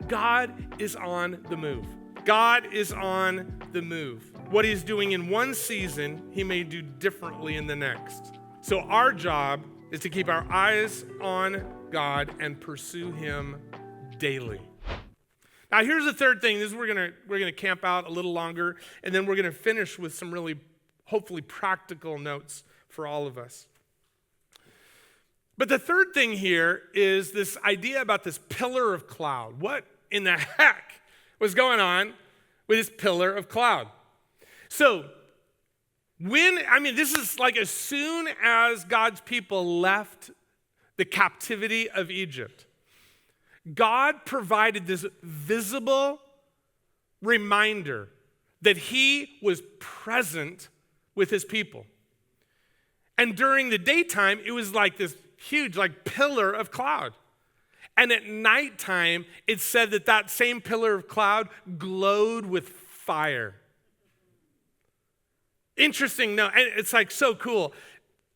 God is on the move. God is on the move. What he's doing in one season, he may do differently in the next. So our job is to keep our eyes on God and pursue him daily. Now here's the third thing. This is we're gonna camp out a little longer, and then we're gonna finish with some really, hopefully, practical notes for all of us. But the third thing here is this idea about this pillar of cloud. What in the heck was going on with this pillar of cloud? So, this is like as soon as God's people left the captivity of Egypt, God provided this visible reminder that he was present with his people. And during the daytime, it was like this huge, like pillar of cloud. And at nighttime, it said that same pillar of cloud glowed with fire. Interesting, no, and it's like so cool.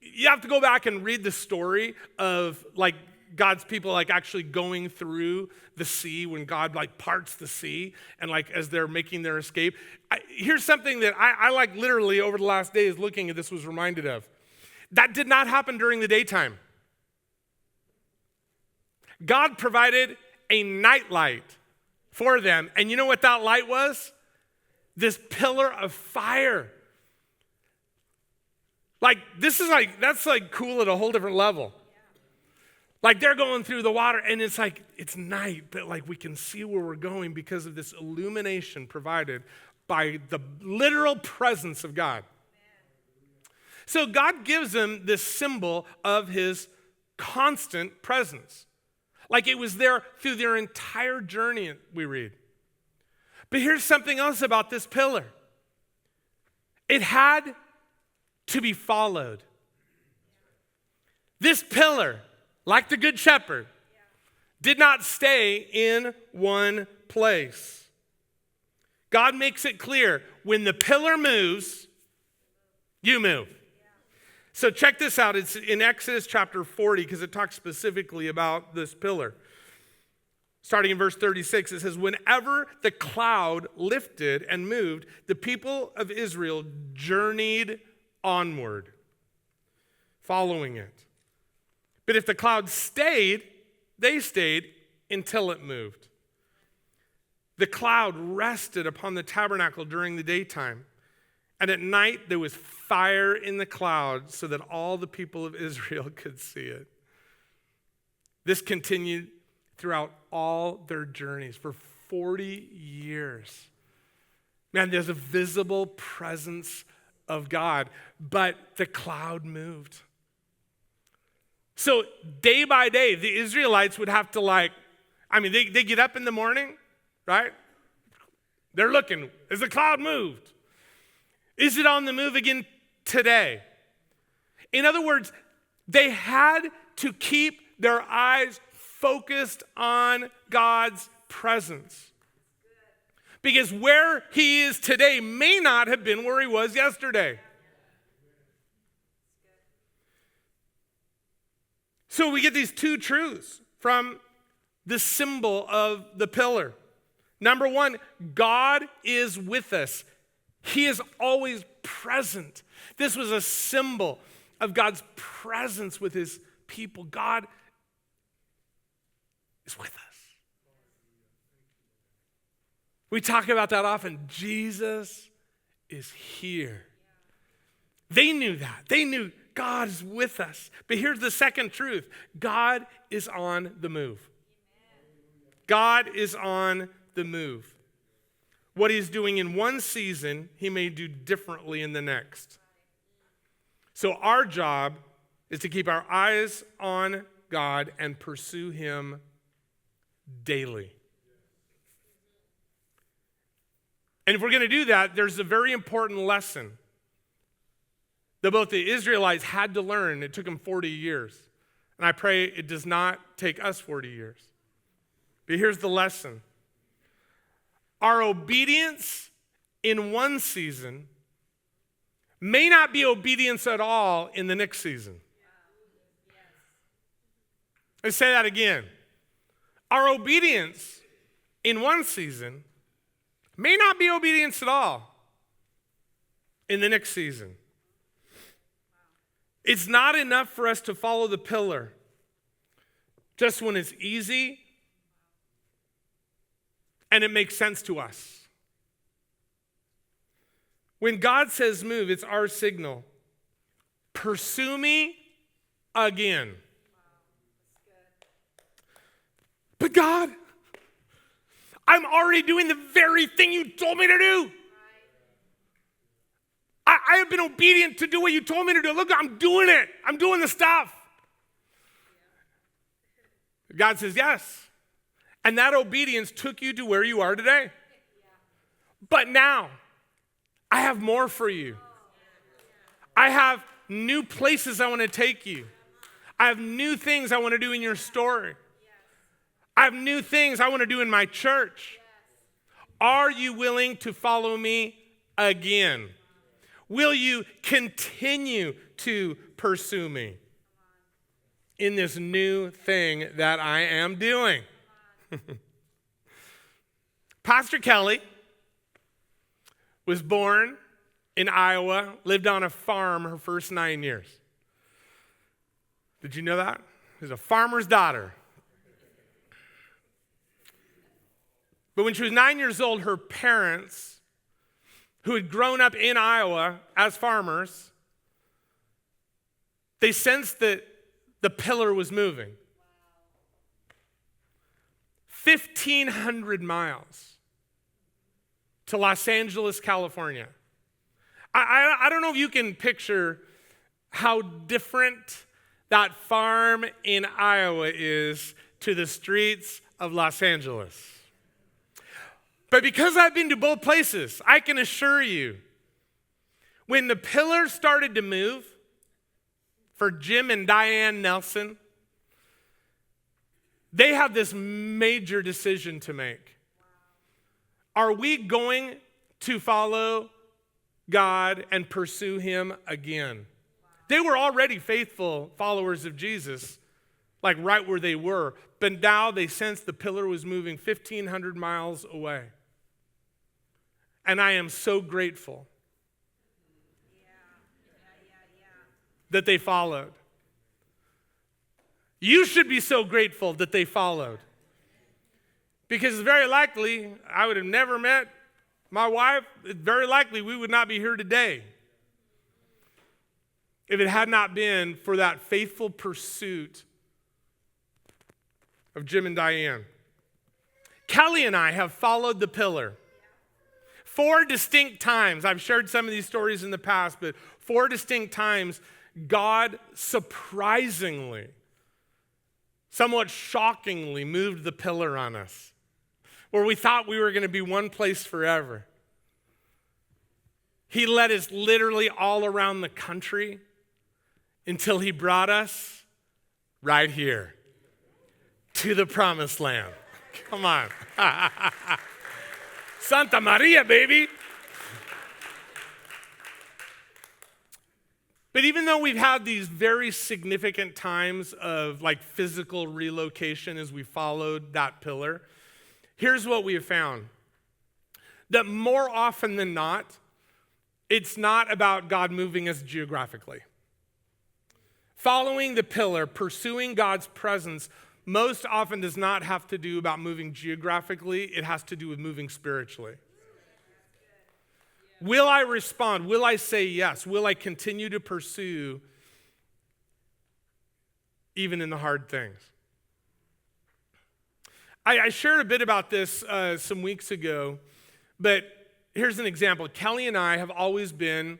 You have to go back and read the story of like God's people like actually going through the sea when God like parts the sea and like as they're making their escape. Here's something that I like literally over the last days looking at this was reminded of. That did not happen during the daytime. God provided a nightlight for them. And you know what that light was? This pillar of fire. That's cool at a whole different level. Like they're going through the water and it's like, it's night, but like we can see where we're going because of this illumination provided by the literal presence of God. So God gives them this symbol of his constant presence. Like it was there through their entire journey, we read. But here's something else about this pillar. It had to be followed. This pillar, like the Good Shepherd, did not stay in one place. God makes it clear, when the pillar moves, you move. So check this out. It's in Exodus chapter 40 because it talks specifically about this pillar. Starting in verse 36, it says, whenever the cloud lifted and moved, the people of Israel journeyed onward, following it. But if the cloud stayed, they stayed until it moved. The cloud rested upon the tabernacle during the daytime, and at night there was fire in the cloud so that all the people of Israel could see it. This continued throughout all their journeys for 40 years. Man, there's a visible presence of God, but the cloud moved. So day by day, the Israelites would have to they get up in the morning, right? They're looking, has the cloud moved? Is it on the move again today? In other words, they had to keep their eyes focused on God's presence. Because where he is today may not have been where he was yesterday. So we get these two truths from the symbol of the pillar. Number one, God is with us. He is always present. This was a symbol of God's presence with his people. God is with us. We talk about that often. Jesus is here. They knew that. They knew God is with us. But here's the second truth. God is on the move. God is on the move. What he's doing in one season, he may do differently in the next. So our job is to keep our eyes on God and pursue him daily. And if we're going to do that, there's a very important lesson that both the Israelites had to learn. It took them 40 years. And I pray it does not take us 40 years. But here's the lesson. Our obedience in one season may not be obedience at all in the next season. Let's say that again. Our obedience in one season may not be obedience at all in the next season. It's not enough for us to follow the pillar just when it's easy and it makes sense to us. When God says move, it's our signal. Pursue me again. But God, I'm already doing the very thing you told me to do. I have been obedient to do what you told me to do. Look, I'm doing it. I'm doing the stuff. God says yes. And that obedience took you to where you are today. But now, I have more for you. I have new places I want to take you. I have new things I want to do in your story. I have new things I want to do in my church. Are you willing to follow me again? Will you continue to pursue me in this new thing that I am doing? Pastor Kelly was born in Iowa, lived on a farm her first 9 years. Did you know that? She was a farmer's daughter. But when she was 9 years old, her parents, who had grown up in Iowa as farmers, they sensed that the pillar was moving. 1,500 miles to Los Angeles, California. I don't know if you can picture how different that farm in Iowa is to the streets of Los Angeles. But because I've been to both places, I can assure you, when the pillar started to move for Jim and Diane Nelson, they have this major decision to make. Are we going to follow God and pursue him again? They were already faithful followers of Jesus, like right where they were, but now they sensed the pillar was moving 1,500 miles away. And I am so grateful that they followed. You should be so grateful that they followed. Because very likely, I would have never met my wife. Very likely, we would not be here today if it had not been for that faithful pursuit of Jim and Diane. Kelly and I have followed the pillar 4 distinct times. I've shared some of these stories in the past, but 4 distinct times, God surprisingly, somewhat shockingly moved the pillar on us, where we thought we were going to be one place forever. He led us literally all around the country until he brought us right here to the promised land. Come on. Santa Maria, baby. But even though we've had these very significant times of like physical relocation as we followed that pillar, here's what we have found. That more often than not, it's not about God moving us geographically. Following the pillar, pursuing God's presence, most often does not have to do about moving geographically. It has to do with moving spiritually. Will I respond? Will I say yes? Will I continue to pursue even in the hard things? I shared a bit about this some weeks ago, but here's an example. Kelly and I have always been,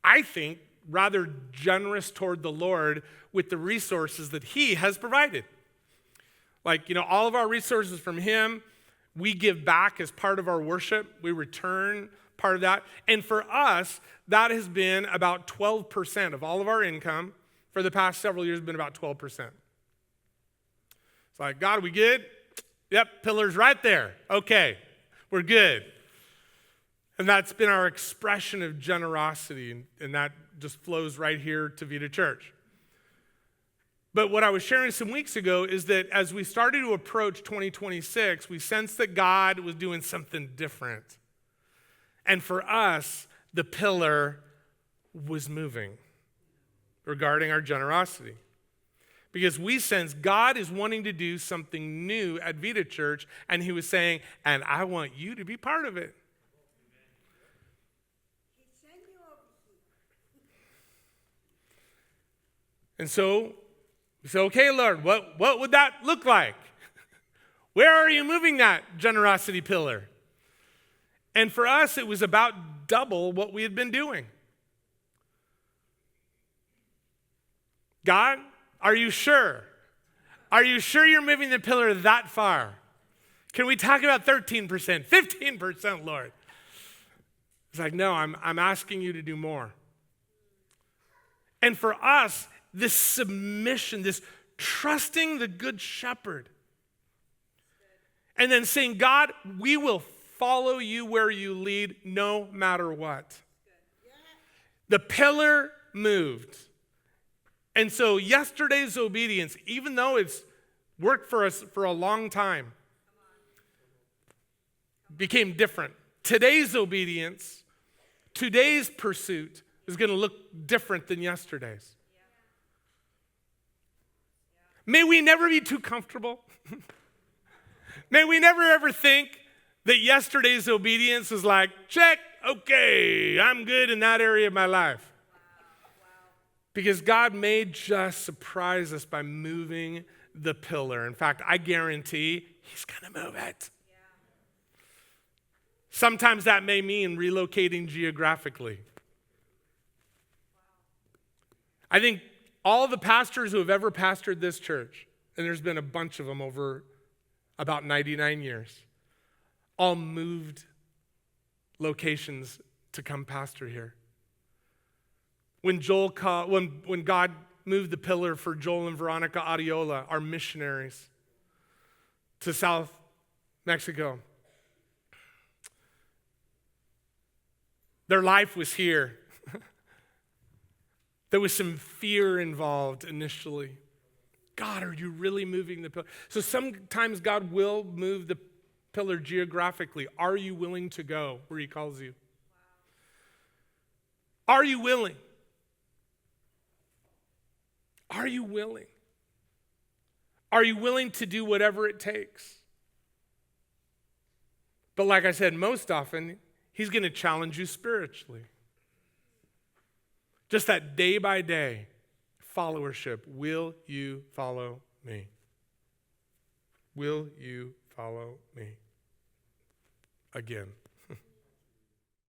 I think, rather generous toward the Lord with the resources that he has provided. Like, all of our resources from him, we give back as part of our worship. We return part of that. And for us, that has been about 12% of all of our income for the past several years, been about 12%. It's like, God, we good? Yep, pillar's right there. Okay, we're good. And that's been our expression of generosity, and that just flows right here to Vita Church. But what I was sharing some weeks ago is that as we started to approach 2026, we sensed that God was doing something different. And for us, the pillar was moving regarding our generosity. Because we sense God is wanting to do something new at Vita Church, and he was saying, and I want you to be part of it. And so we said, okay, Lord, what would that look like? Where are you moving that generosity pillar? And for us, it was about double what we had been doing. God, are you sure? Are you sure you're moving the pillar that far? Can we talk about 13%, 15%, Lord? It's like, no, I'm asking you to do more. And for us, this submission, this trusting the Good Shepherd, and then saying, God, we will follow you where you lead no matter what. The pillar moved. And so yesterday's obedience, even though it's worked for us for a long time, became different. Today's obedience, today's pursuit is going to look different than yesterday's. May we never be too comfortable. May we never ever think that yesterday's obedience was like, check, okay, I'm good in that area of my life. Because God may just surprise us by moving the pillar. In fact, I guarantee he's going to move it. Sometimes that may mean relocating geographically. I think all the pastors who have ever pastored this church, and there's been a bunch of them over about 99 years, all moved locations to come pastor here. When God moved the pillar for Joel and Veronica Adiola, our missionaries, to South Mexico, their life was here. There was some fear involved initially. God, are you really moving the pillar? So sometimes God will move the pillar geographically. Are you willing to go where he calls you? Are you willing? Are you willing? Are you willing to do whatever it takes? But like I said, most often, he's going to challenge you spiritually. Just that day by day followership. Will you follow me? Will you follow me? Again.